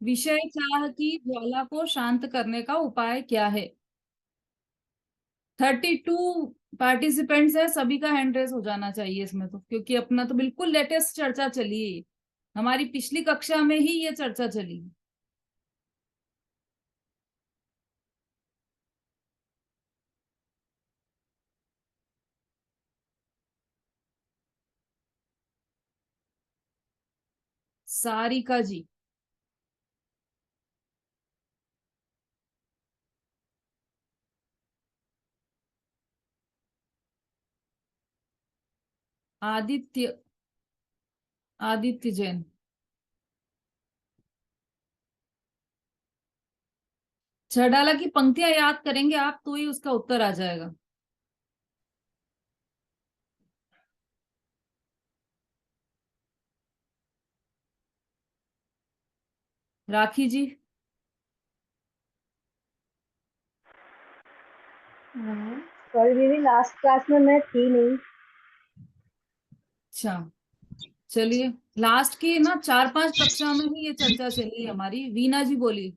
विषय चाह की ज्वाला को शांत करने का उपाय क्या है? 32 पार्टिसिपेंट्स है, सभी का हैंड रेस हो जाना चाहिए इसमें तो, क्योंकि अपना तो बिल्कुल लेटेस्ट चर्चा चली है। हमारी पिछली कक्षा में ही ये चर्चा चली। सारिका जी। आदित्य। आदित्य जैन। छड़ाला की पंक्तियां याद करेंगे आप तो ही उसका उत्तर आ जाएगा। राखी जी। सॉरी दीदी, लास्ट क्लास में मैं थी नहीं। अच्छा, चलिए। लास्ट की ना 4-5 कक्षा में ही ये चर्चा चली हमारी। वीना जी बोली।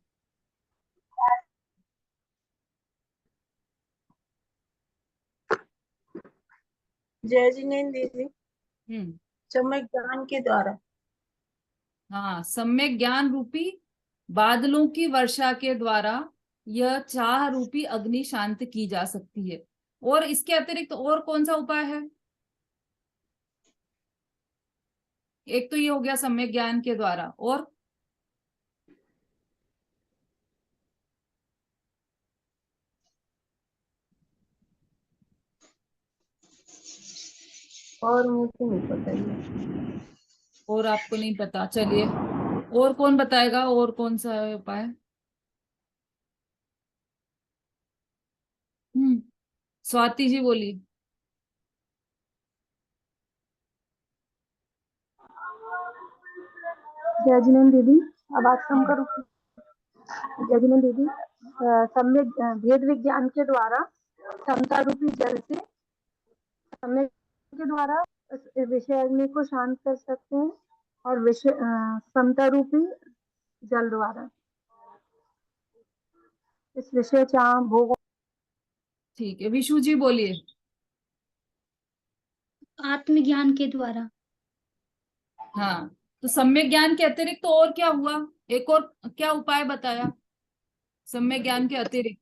जय जिनेन्द्र दीदी। हम्म। सम्यक ज्ञान के द्वारा। हाँ, सम्यक ज्ञान रूपी बादलों की वर्षा के द्वारा यह चाह रूपी अग्नि शांत की जा सकती है। और इसके अतिरिक्त और कौन सा उपाय है? एक तो ये हो गया सम्यक ज्ञान के द्वारा, और मुझे नहीं पता ये। और आपको नहीं पता? चलिए, और कौन बताएगा, और कौन सा है उपाय? स्वाति जी बोली। जय जिनेन्द्र दीदी, आवाज कम हाँ। करो। जय जिनेन्द्र दीदी, सम्यक भेद विज्ञान के द्वारा समता रूपी जल से सम्यक के द्वारा इस विषय अग्नि को शांत कर सकते हैं, और विषय समता रूपी जल द्वारा इस विषय चाह भोग। ठीक है, विशु जी बोलिए। आत्मज्ञान के द्वारा। हाँ, तो सम्यक ज्ञान के अतिरिक्त तो और क्या हुआ? एक और क्या उपाय बताया सम्यक ज्ञान के अतिरिक्त?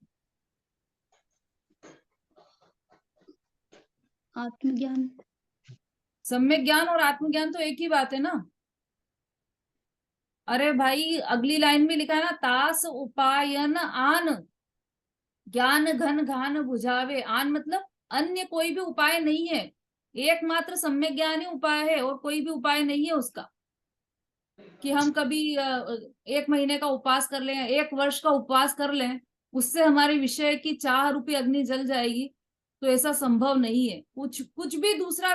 आत्मज्ञान। सम्यक ज्ञान और आत्मज्ञान तो एक ही बात है ना। अरे भाई, अगली लाइन में लिखा है ना, तास उपायन आन ज्ञान घन घान बुझावे। आन मतलब अन्य कोई भी उपाय नहीं है, एकमात्र सम्यक ज्ञान ही उपाय है, और कोई भी उपाय नहीं है उसका। कि हम कभी 1 महीने का उपवास कर लें, 1 वर्ष का उपवास कर लें, उससे हमारे विषय की चाह रूपी अग्नि जल जाएगी, तो ऐसा संभव नहीं है। कुछ कुछ भी दूसरा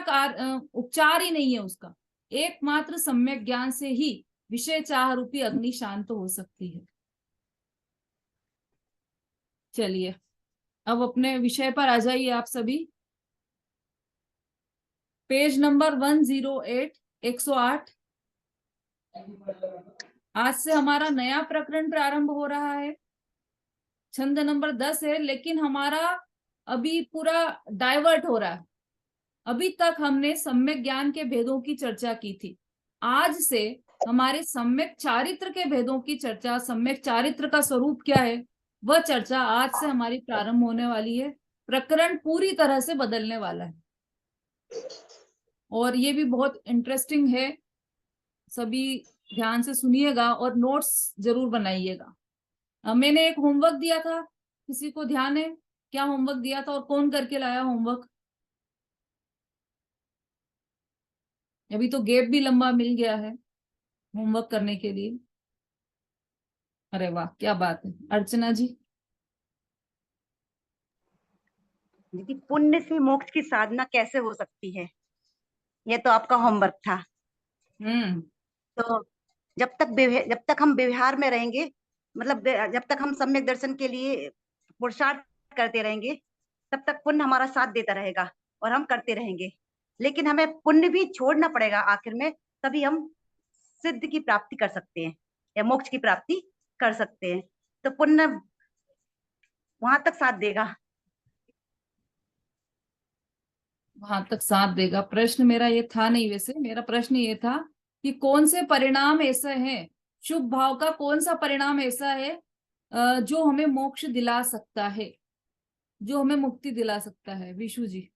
उपचार ही नहीं है उसका। एकमात्र सम्यक ज्ञान से ही विषय चाह रूपी अग्नि शांत हो सकती है। चलिए, अब अपने विषय पर आ जाइए आप सभी। Page number 108, 108। आज से हमारा नया प्रकरण प्रारंभ हो रहा है। छंद नंबर 10 है, लेकिन हमारा अभी पूरा डाइवर्ट हो रहा है। अभी तक हमने सम्यक ज्ञान के भेदों की चर्चा की थी। आज से हमारे सम्यक चारित्र के भेदों की चर्चा, सम्यक चारित्र का स्वरूप क्या है, वह चर्चा आज से हमारी प्रारंभ होने वाली है। प्रकरण पूरी तरह से बदलने वाला है, और ये भी बहुत इंटरेस्टिंग है। सभी ध्यान से सुनिएगा और नोट्स जरूर बनाइएगा। मैंने एक होमवर्क दिया था, किसी को ध्यान है क्या होमवर्क दिया था और कौन करके लाया होमवर्क? अभी तो गैप भी लंबा मिल गया है होमवर्क करने के लिए। अरे वाह, क्या बात है। अर्चना जी। दीदी, पुण्य से मोक्ष की साधना कैसे हो सकती है, यह तो आपका होमवर्क था। हम्म। तो जब तक हम व्यवहार में रहेंगे, मतलब जब तक हम सम्यक दर्शन के लिए पुरुषार्थ करते रहेंगे, तब तक पुण्य हमारा साथ देता रहेगा और हम करते रहेंगे। लेकिन हमें पुण्य भी छोड़ना पड़ेगा आखिर में, तभी हम सिद्ध की प्राप्ति कर सकते हैं। या मोक्ष की प्राप्ति कर सकते हैं। तो पुण्य वहां तक साथ देगा। वहां तक साथ देगा। प्रश्न मेरा ये था नहीं, वैसे मेरा प्रश्न ये था कि कौन से परिणाम ऐसा है, शुभ भाव का कौन सा परिणाम ऐसा है जो हमें मोक्ष दिला सकता है, जो हमें मुक्ति दिला सकता है। विशु जी।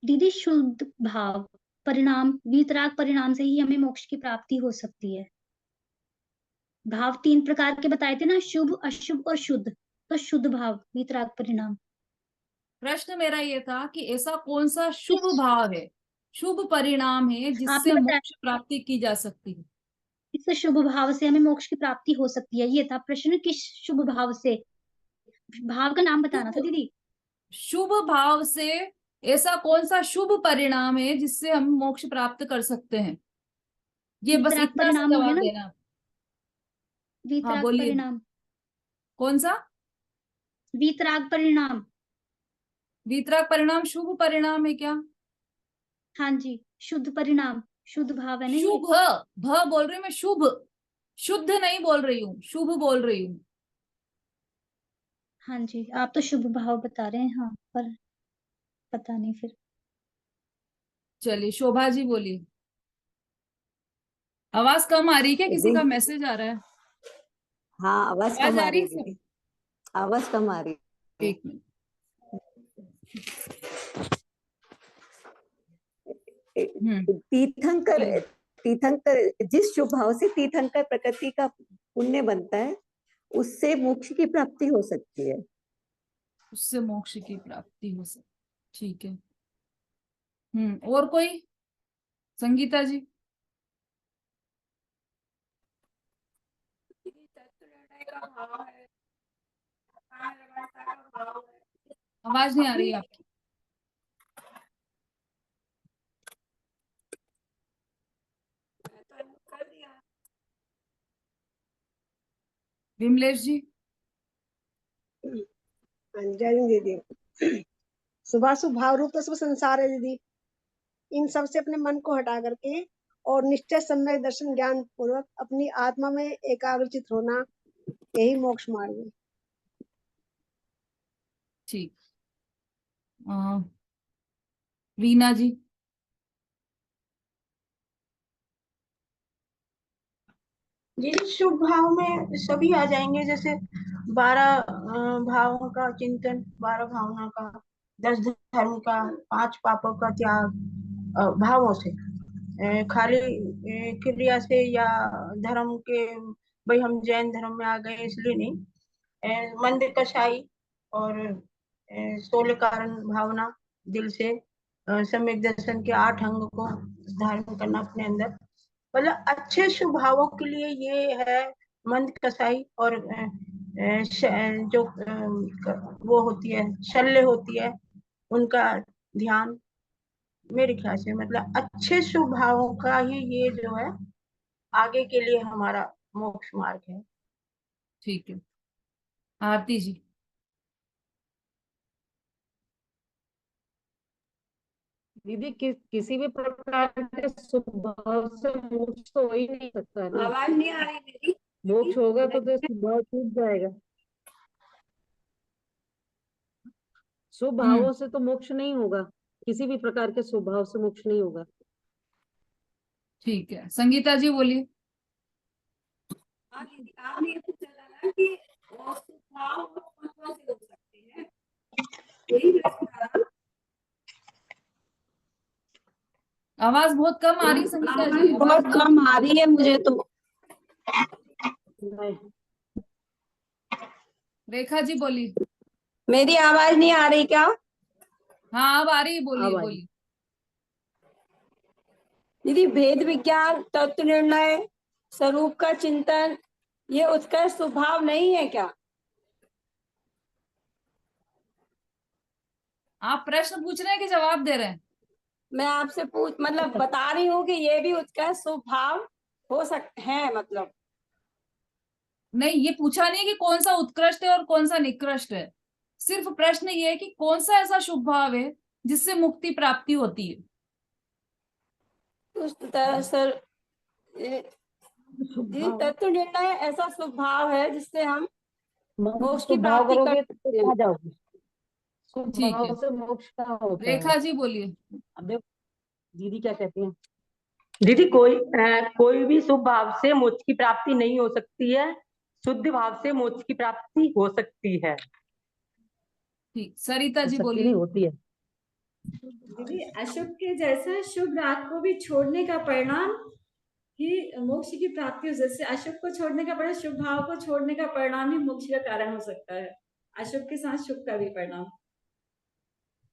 दीदी शुद्ध भाव परिणाम, वीतराग परिणाम से ही हमें मोक्ष की प्राप्ति हो सकती है। भाव 3 प्रकार के बताए थे ना, शुभ, अशुभ और शुद्ध। तो शुद्ध भाव वीतराग परिणाम। प्रश्न मेरा ये था कि ऐसा कौन सा शुभ भाव है, शुभ परिणाम है आपने जिससे बताया मोक्ष प्राप्ति की जा सकती है। इस शुभ भाव से हमें मोक्ष की प्राप्ति हो सकती है, ये था प्रश्न। किस शुभ भाव से? भाव का नाम बताना था शुभ दीदी। शुभ भाव से ऐसा कौन सा शुभ परिणाम है जिससे हम मोक्ष प्राप्त कर सकते हैं, ये बस वीतराग इतना सा परिणाम हो गया जवाब ना, देना। हाँ वीतराग बोलिए। परिणाम। कौन सा? वीतराग परिणाम। वीतराग परिणाम शुभ परिणाम है क्या? हाँ जी, शुद्ध परिणाम, शुद्ध भाव है ना ये। शुभ, भ बोल रही हूँ मैं, शुभ, शुद्ध नहीं बोल रही हूँ, शुभ बोल रही हूँ। हाँ जी, आप तो शुभ भाव बता रहे हैं, हाँ, पर पता नहीं फिर। चलिए शोभा जी बोलिए। आवाज कम आ रही है क्या? किसी का दीदी मैसेज आ रहा है? हाँ, आवाज आवाज कम आ आ रही रही है है सर? दीदी, आवाज कम आ रही है। एक मिनट। तीर्थंकर, बोलिए। तीर्थंकर जिस शुभ भाव से तीर्थंकर प्रकृति का पुण्य बनता है, उससे मोक्ष की प्राप्ति हो सकती है। उससे मोक्ष की प्राप्ति हो सकती, ठीक है। और कोई? संगीता जी। आवाज नहीं आ रही है आपकी। विमलेश जी। जय हिंद दीदी। शुभाशुभ भाव रूप तो सब संसार है दीदी। इन सब से अपने मन को हटा करके और निश्चय सम्यक दर्शन ज्ञान पूर्वक अपनी आत्मा में एकाग्रचित होना, यही मोक्ष मार्ग है। ठीक। रीना जी। जी शुभ भाव में सभी आ जाएंगे, जैसे 12 भावों का चिंतन, 12 भावना का, 10 धर्म का, 5 पापों का त्याग, भावों से, खाली क्रिया से या धर्म के, भाई हम जैन धर्म में आ गए इसलिए नहीं, मंदिर कसाई और 16 कारण भावना, दिल से सम्यक दर्शन के 8 अंग को धारण करना अपने अंदर, मतलब अच्छे स्वभावों के लिए ये है। मंद कसाई और जो वो होती है, शल्य होती है, उनका ध्यान, मेरे ख्याल से मतलब अच्छे स्वभावों का ही ये जो है आगे के लिए हमारा मोक्ष मार्ग है। ठीक है। आरती जी। दीदी किसी भी प्रकार के स्वभाव से मोक्ष तो हो ही नहीं सकता है ना। आवाज नहीं आ रही दीदी। मोक्ष होगा तो स्वभाव टूट जाएगा। स्वभावों से तो मोक्ष नहीं होगा, किसी भी प्रकार के स्वभाव से मोक्ष नहीं होगा। ठीक है। संगीता जी बोलिए। आपने ये पूछा था ना कि स्वभाव कौन से हो सकते हैं, यही आवाज बहुत कम आ रही संगीता जी, बहुत आवाज कम आ रही है मुझे तो। रेखा जी बोलिए। मेरी आवाज नहीं आ रही क्या? हाँ अब आ रही है, बोलिए अब आ रही। बोलिए। दीदी भेद विज्ञान, तत्व निर्णय, स्वरूप का चिंतन, ये उसका स्वभाव नहीं है क्या? आप प्रश्न पूछ रहे हैं कि जवाब दे रहे हैं? मैं आपसे मतलब बता रही हूँ कि ये भी उसका स्वभाव हो सकते हैं, मतलब नहीं, ये पूछा नहीं कि कौन सा उत्कृष्ट है और कौन सा निकृष्ट है। सिर्फ प्रश्न ये है कि कौन सा ऐसा शुभ भाव है जिससे मुक्ति प्राप्ति होती है। उस तरह सर जी, तत्व निर्णय ऐसा शुभ भाव है जिससे हम मोक्ष की शुभ भाव प्राप्ति करोगे कर तो सकते हैं। कहाँ जाओगे? शुभ ठीक है, भाव से मोक्ष का होता है। रेखा जी बोलिए। अब देखो दीदी क्या कहती हैं। दीदी कोई भी शुभ भाव से मोक्ष की प्राप्ति नहीं हो सकती है, शुद्ध भाव से मोक्ष की प्राप्ति हो सकती है। ठीक, सरिता जी हो सकती बोलिए। नहीं, होती है। दीदी अशुभ के जैसा शुभ राग को भी छोड़ने का परिणाम ही मोक्ष की प्राप्ति हो। जैसे अशुभ को छोड़ने का परिणाम, शुभ भाव को छोड़ने का परिणाम ही मोक्ष का कारण हो सकता है। अशुभ के साथ शुभ का भी परिणाम,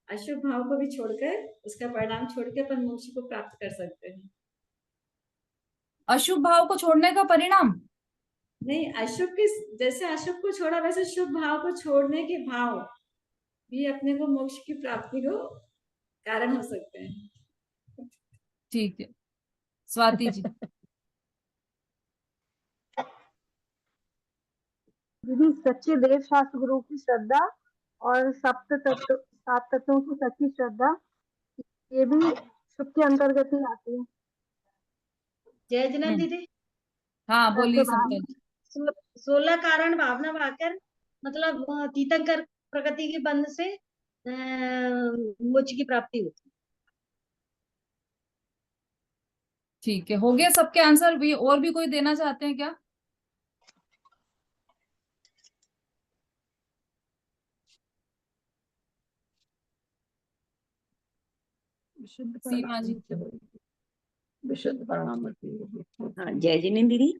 अशुभ भाव को भी छोड़कर उसका परिणाम छोड़कर अपन मोक्ष को प्राप्त कर सकते हैं। अशुभ भाव को छोड़ने का परिणाम नहीं, अशुभ के जैसे अशुभ को छोड़ा वैसे शुभ भाव को छोड़ने के भाव भी अपने को मोक्ष की प्राप्ति को कारण हो सकते हैं। ठीक है, स्वाति जी। दीदी सच्चे देव शास्त्र गुरु की श्रद्धा और सात तत्वों की सच्ची श्रद्धा, ये भी शुभ के अंतर्गत ही आती है। जय जिनेन्द्र दीदी। हाँ बोलिए समता जी। 16 कारण भावना भाकर मतलब तीर्थंकर प्रकृति के बंध से मोक्ष की प्राप्ति होती है। ठीक है, हो गया सबके आंसर भी? और भी कोई देना चाहते हैं क्या? सीमा जी। विशुद्ध परिणाम। हाँ, जय जिनेन्द्र दीदी।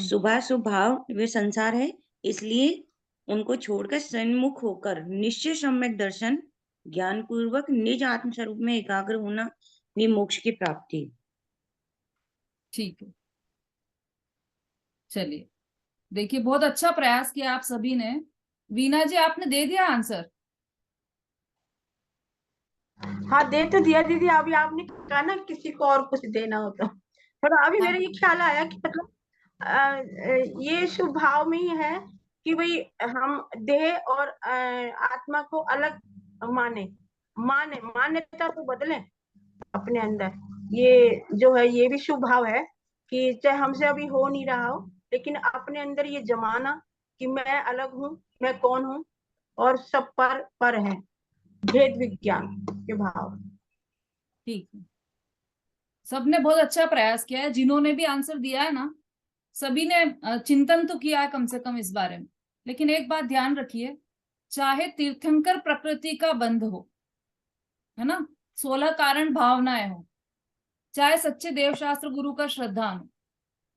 शुभाशुभ भाव वे संसार है, इसलिए उनको छोड़कर सन्मुख होकर निश्चय सम्यक दर्शन ज्ञान पूर्वक निज आत्म स्वरूप में एकाग्र होना ये मोक्ष की प्राप्ति। ठीक है, चलिए देखिए, बहुत अच्छा प्रयास किया आप सभी ने। वीना जी आपने दे दिया आंसर? हाँ दे तो दिया दीदी। अभी आपने कहा ना किसी को और कुछ देना हो तो थोड़ा अभी मेरे ये ख्याल आया कि मतलब ये शुभ भाव में ही है कि भाई हम देह और आत्मा को अलग मान्यता तो बदले अपने अंदर। ये जो है ये भी शुभ भाव है कि चाहे हमसे अभी हो नहीं रहा हो, लेकिन अपने अंदर ये जमाना कि मैं अलग हूँ, मैं कौन हूँ और सब पर है, भेद विज्ञान के भाव। ठीक है, सबने बहुत अच्छा प्रयास किया है। जिन्होंने भी आंसर दिया है ना, सभी ने चिंतन तो किया है कम से कम इस बारे में। लेकिन एक बात ध्यान रखिए, चाहे तीर्थंकर प्रकृति का बंध हो, है ना, 16 कारण भावनाएं हो, चाहे सच्चे देवशास्त्र गुरु का श्रद्धा हो,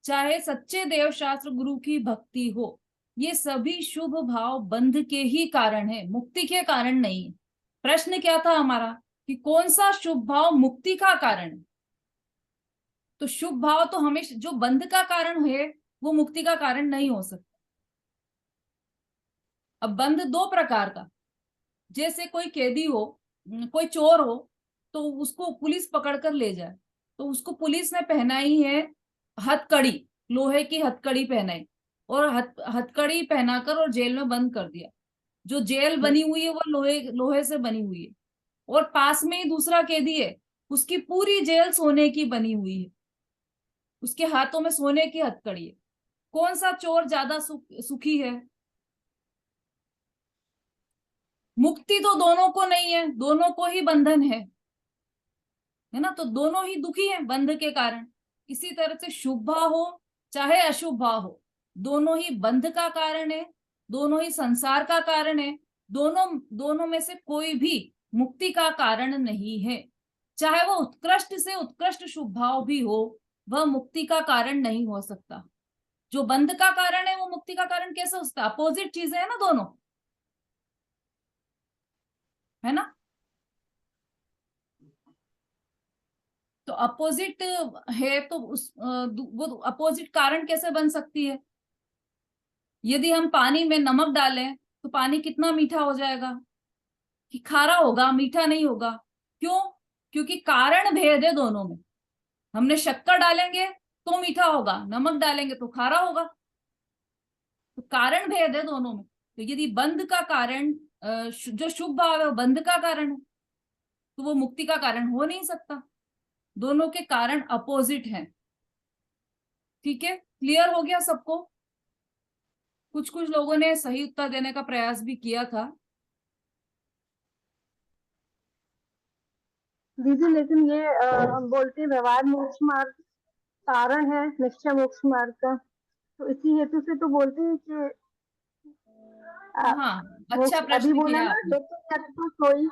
चाहे सच्चे देवशास्त्र गुरु की भक्ति हो, ये सभी शुभ भाव बंध के ही कारण है, मुक्ति के कारण नहीं है। प्रश्न क्या था हमारा कि कौन सा शुभ भाव मुक्ति का कारण है? तो शुभ भाव तो हमेशा जो बंध का कारण है वो मुक्ति का कारण नहीं हो सकता। अब बंध दो प्रकार का, जैसे कोई कैदी हो, कोई चोर हो, तो उसको पुलिस पकड़ कर ले जाए, तो उसको पुलिस ने पहनाई है हथकड़ी, लोहे की हथकड़ी पहनाई और हथकड़ी पहनाकर और जेल में बंद कर दिया। जो जेल बनी हुई है वो लोहे से बनी हुई है, और पास में ही दूसरा कैदी है, उसकी पूरी जेल सोने की बनी हुई है, उसके हाथों में सोने की हथकड़ी है। कौन सा चोर ज्यादा सुखी है? मुक्ति तो दोनों को नहीं है, दोनों को ही बंधन है ना, तो दोनों ही दुखी हैं बंध के कारण। इसी तरह से शुभ भाव हो चाहे अशुभ भाव हो, दोनों ही बंध का कारण है, दोनों ही संसार का कारण है, दोनों में से कोई भी मुक्ति का कारण नहीं है। चाहे वो उत्कृष्ट से उत्कृष्ट शुभ भाव भी हो, वह मुक्ति का कारण नहीं हो सकता। जो बंध का कारण है वो मुक्ति का कारण कैसे हो सकता? अपोजिट चीजें है ना दोनों, है ना। तो अपोजिट है तो वो अपोजिट कारण कैसे बन सकती है? यदि हम पानी में नमक डालें तो पानी कितना मीठा हो जाएगा? कि खारा होगा, मीठा नहीं होगा। क्यों? क्योंकि कारण भेद है दोनों में। हमने शक्कर डालेंगे तो मीठा होगा, नमक डालेंगे तो खारा होगा। तो कारण भेद है दोनों में। तो यदि बंध का कारण जो शुभ भाव है वो बंध का कारण है, तो वो मुक्ति का कारण हो नहीं सकता। दोनों के कारण अपोजिट हैं। ठीक है, क्लियर हो गया सबको? कुछ कुछ लोगों ने सही उत्तर देने का प्रयास भी किया था। दीदी लेकिन ये हम बोलते हैं व्यवहार मोक्ष मार्ग कारण है निश्चय मोक्ष मार्ग का, तो इसी हेतु से तो बोलते हैं कि हाँ, अच्छा अभी प्रश्न बोला किया ना, आपने। लेकिन तो कोई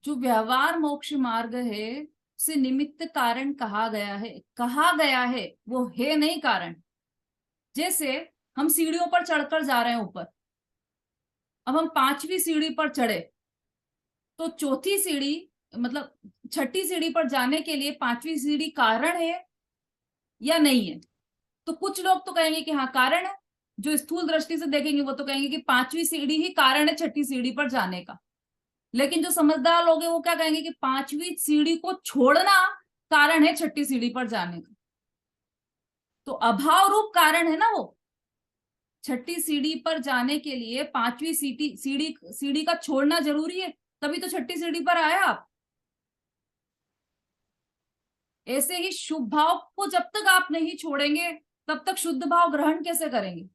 जो व्यवहार मोक्ष मार्ग है उसे निमित्त कारण कहा गया है। कहा गया है, वो है नहीं कारण। जैसे हम सीढ़ियों पर चढ़कर जा रहे हैं ऊपर, अब हम 5वीं सीढ़ी पर चढ़े, तो चौथी सीढ़ी मतलब 6ठी सीढ़ी पर जाने के लिए 5वीं सीढ़ी कारण है या नहीं है? तो कुछ लोग तो कहेंगे कि हाँ कारण है, जो स्थूल दृष्टि से देखेंगे वो तो कहेंगे कि 5वीं सीढ़ी ही कारण है 6ठी सीढ़ी पर जाने का। लेकिन जो समझदार लोग हैं वो क्या कहेंगे कि 5वीं सीढ़ी को छोड़ना कारण है 6ठी सीढ़ी पर जाने का। तो अभाव रूप कारण है ना वो। 6ठी सीढ़ी पर जाने के लिए 5वीं सीढ़ी का छोड़ना जरूरी है, तभी तो 6ठी सीढ़ी पर आए आप। ऐसे ही शुभ भाव को जब तक आप नहीं छोड़ेंगे तब तक शुद्ध भाव ग्रहण कैसे करेंगे?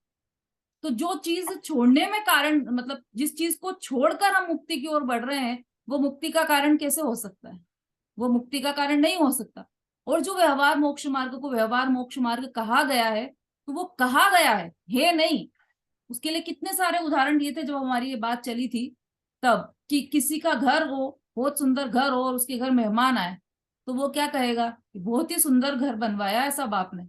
तो जो चीज छोड़ने में कारण, मतलब जिस चीज को छोड़कर हम मुक्ति की ओर बढ़ रहे हैं, वो मुक्ति का कारण कैसे हो सकता है? वो मुक्ति का कारण नहीं हो सकता। और जो व्यवहार मोक्ष मार्ग को व्यवहार मोक्ष मार्ग कहा गया है, तो वो कहा गया है नहीं। उसके लिए कितने सारे उदाहरण दिए थे जब हमारी ये बात चली थी तब, कि किसी का घर हो, बहुत सुंदर घर हो, और उसके घर मेहमान आए, तो वो क्या कहेगा कि बहुत ही सुंदर घर बनवाया है साहब आपने।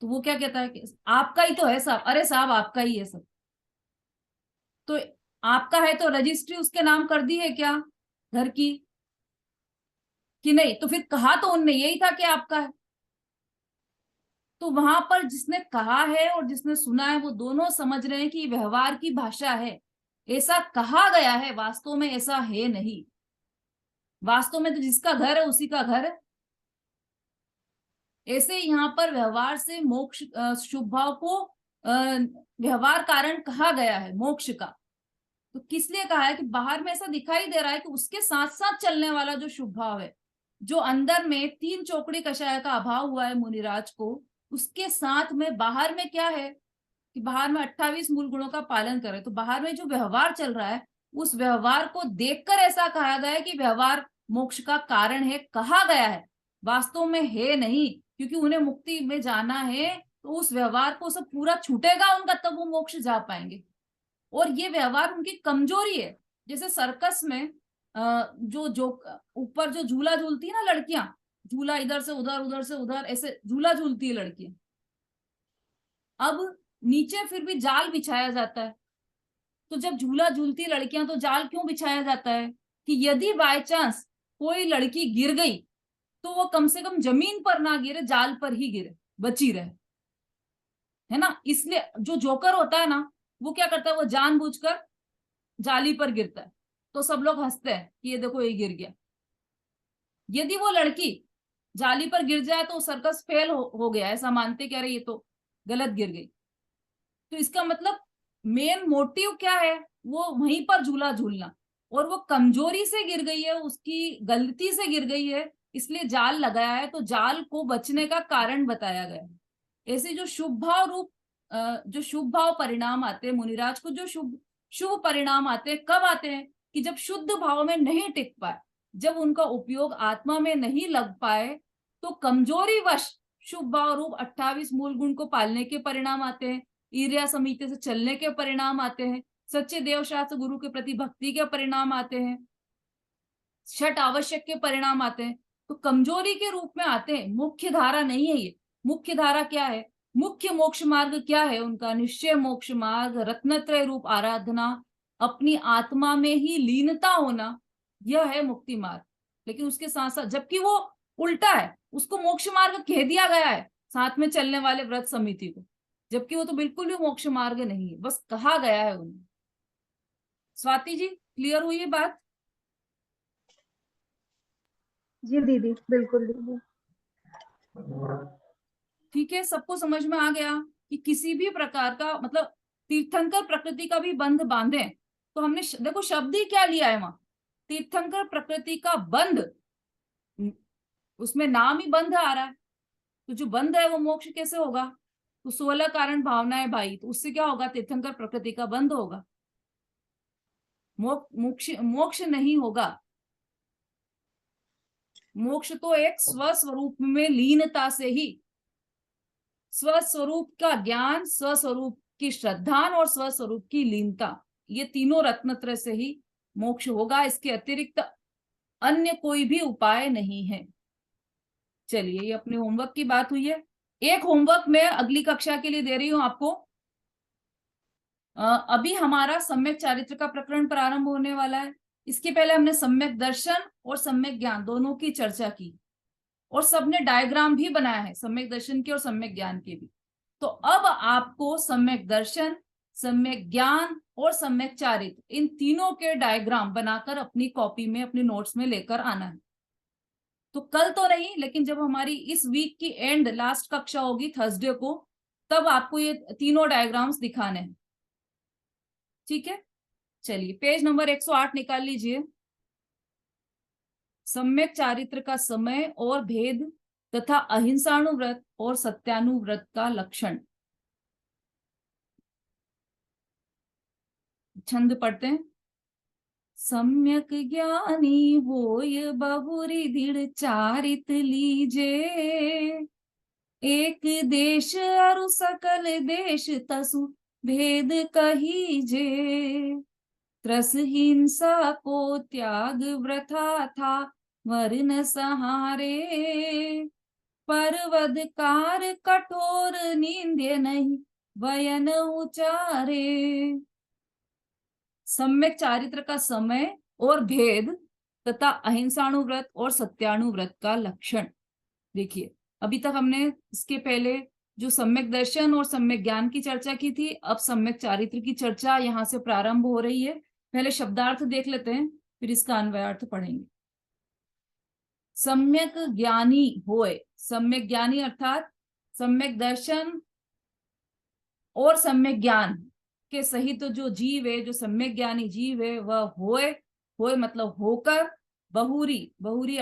तो वो क्या कहता है कि आपका ही तो है साहब, अरे साहब आपका ही है सब। तो आपका है तो रजिस्ट्री उसके नाम कर दी है क्या घर की, कि नहीं? तो फिर कहा तो उनने यही था कि आपका है। तो वहां पर जिसने कहा है और जिसने सुना है वो दोनों समझ रहे हैं कि व्यवहार की भाषा है, ऐसा कहा गया है, वास्तव में ऐसा है नहीं। वास्तव में तो जिसका घर है उसी का घर है। ऐसे यहाँ पर व्यवहार से मोक्ष शुभ भाव को व्यवहार कारण कहा गया है मोक्ष का। तो किस लिए कहा है कि बाहर में ऐसा दिखाई दे रहा है कि उसके साथ साथ चलने वाला जो शुभ भाव है, जो अंदर में 3 चौकड़ी कषाय का अभाव हुआ है मुनिराज को, उसके साथ में बाहर में क्या है कि बाहर में 28 मूल गुणों का पालन करे। तो बाहर में जो व्यवहार चल रहा है उस व्यवहार को देखकर ऐसा कहा गया है कि व्यवहार मोक्ष का कारण है, कहा गया है, वास्तव में है नहीं। क्योंकि उन्हें मुक्ति में जाना है तो उस व्यवहार को सब पूरा छूटेगा उनका, तब वो मोक्ष जा पाएंगे। और ये व्यवहार उनकी कमजोरी है। जैसे सर्कस में जो ऊपर जो झूला झूलती है ना लड़कियां, झूला इधर से उधर उधर से उधर ऐसे झूला झूलती है लड़कियां। अब नीचे फिर भी जाल बिछाया जाता है। तो जब झूला झूलती लड़कियां तो जाल क्यों बिछाया जाता है कि यदि बाय चांस कोई लड़की गिर गई तो वो कम से कम जमीन पर ना गिरे, जाल पर ही गिरे, बची रहे, है ना। इसलिए जो जोकर होता है ना वो क्या करता है, वो जानबूझकर जाली पर गिरता है, तो सब लोग हंसते हैं कि ये देखो ये गिर गया। यदि वो लड़की जाली पर गिर जाए तो सर्कस फेल हो गया, ऐसा मानते क्या रहे, ये तो गलत गिर गई। तो इसका मतलब मेन मोटिव क्या है, वो वहीं पर झूला झूलना, और वो कमजोरी से गिर गई है, उसकी गलती से गिर गई है, इसलिए जाल लगाया है। तो जाल को बचने का कारण बताया गया है। ऐसे जो शुभ भाव रूप जो शुभ भाव परिणाम आते हैं मुनिराज को, जो शुभ परिणाम आते हैं कब आते हैं कि जब शुद्ध भाव में नहीं टिक पाए, जब उनका उपयोग आत्मा में नहीं लग पाए, तो कमजोरी वश शुभ भाव रूप 28 मूल गुण को पालने के परिणाम आते हैं, ईर्ष्या समिति से चलने के परिणाम आते हैं, सच्चे देवशास्त्र गुरु के प्रति भक्ति के परिणाम आते हैं, छठ आवश्यक के परिणाम आते हैं। तो कमजोरी के रूप में आते हैं, मुख्य धारा नहीं है ये। मुख्य धारा क्या है, मुख्य मोक्ष मार्ग क्या है उनका, निश्चय मोक्ष मार्ग, रत्नत्रय रूप आराधना, अपनी आत्मा में ही लीनता होना, यह है मुक्ति मार्ग। लेकिन उसके साथ साथ जबकि वो उल्टा है, उसको मोक्ष मार्ग कह दिया गया है साथ में चलने वाले व्रत समिति को, जबकि वो तो बिल्कुल भी मोक्ष मार्ग नहीं है, बस कहा गया है उन्हें। स्वाति जी क्लियर हुई ये बात? जी दीदी, बिल्कुल दीदी। ठीक है, सबको समझ में आ गया कि किसी भी प्रकार का मतलब तीर्थंकर प्रकृति का भी बंध बांधे। तो हमने देखो शब्द ही क्या लिया है वहां, तीर्थंकर प्रकृति का बंध, उसमें नाम ही बंध आ रहा है, तो जो बंध है वो मोक्ष कैसे होगा? तो 16 कारण भावनाएं भाई, तो उससे क्या होगा? तीर्थंकर प्रकृति का बंध होगा, मोक्ष नहीं होगा। मोक्ष तो एक स्वस्वरूप में लीनता से ही, स्वस्वरूप का ज्ञान, स्वस्वरूप की श्रद्धा और स्वस्वरूप की लीनता, ये तीनों रत्नत्रय से ही मोक्ष होगा। इसके अतिरिक्त अन्य कोई भी उपाय नहीं है। चलिए, ये अपने होमवर्क की बात हुई है। एक होमवर्क मैं अगली कक्षा के लिए दे रही हूं आपको। अभी हमारा सम्यक चारित्र का प्रकरण प्रारंभ होने वाला है। इसके पहले हमने सम्यक दर्शन और सम्यक ज्ञान दोनों की चर्चा की, और सबने डायग्राम भी बनाया है सम्यक दर्शन के और सम्यक ज्ञान के भी। तो अब आपको सम्यक दर्शन, सम्यक ज्ञान और सम्यक चारित्र, इन तीनों के डायग्राम बनाकर अपनी कॉपी में, अपने नोट्स में लेकर आना है। तो कल तो नहीं, लेकिन जब हमारी इस वीक की एंड लास्ट कक्षा होगी थर्सडे को, तब आपको ये तीनों डायग्राम्स दिखाने हैं। ठीक है, चलिए पेज नंबर 108 निकाल लीजिए। सम्यक चारित्र का समय और भेद तथा अहिंसानुव्रत और सत्यानुव्रत का लक्षण। छंद पढ़ते हैं। सम्यक ज्ञानी होय बहुरी दृढ़ चारित लीजे, एक देश अरु सकल देश तसु भेद कहीजे, त्रस हिंसा को त्याग व्रथा था वर्ण सहारे, परवदकार कठोर निंद्य नहीं वयन उचारे। सम्यक चारित्र का समय और भेद तथा अहिंसानुव्रत और सत्यानुव्रत का लक्षण। देखिए, अभी तक हमने इसके पहले जो सम्यक दर्शन और सम्यक ज्ञान की चर्चा की थी, अब सम्यक चारित्र की चर्चा यहाँ से प्रारंभ हो रही है। पहले शब्दार्थ देख लेते हैं, फिर इसका अन्वयार्थ पढ़ेंगे। सम्यक ज्ञानी होय, सम्यक ज्ञानी अर्थात सम्यक दर्शन और सम्यक ज्ञान के सहित जो जीव है, जो सम्यक ज्ञानी जीव है, वह होय, होय मतलब होकर, बहुरी, बहुरी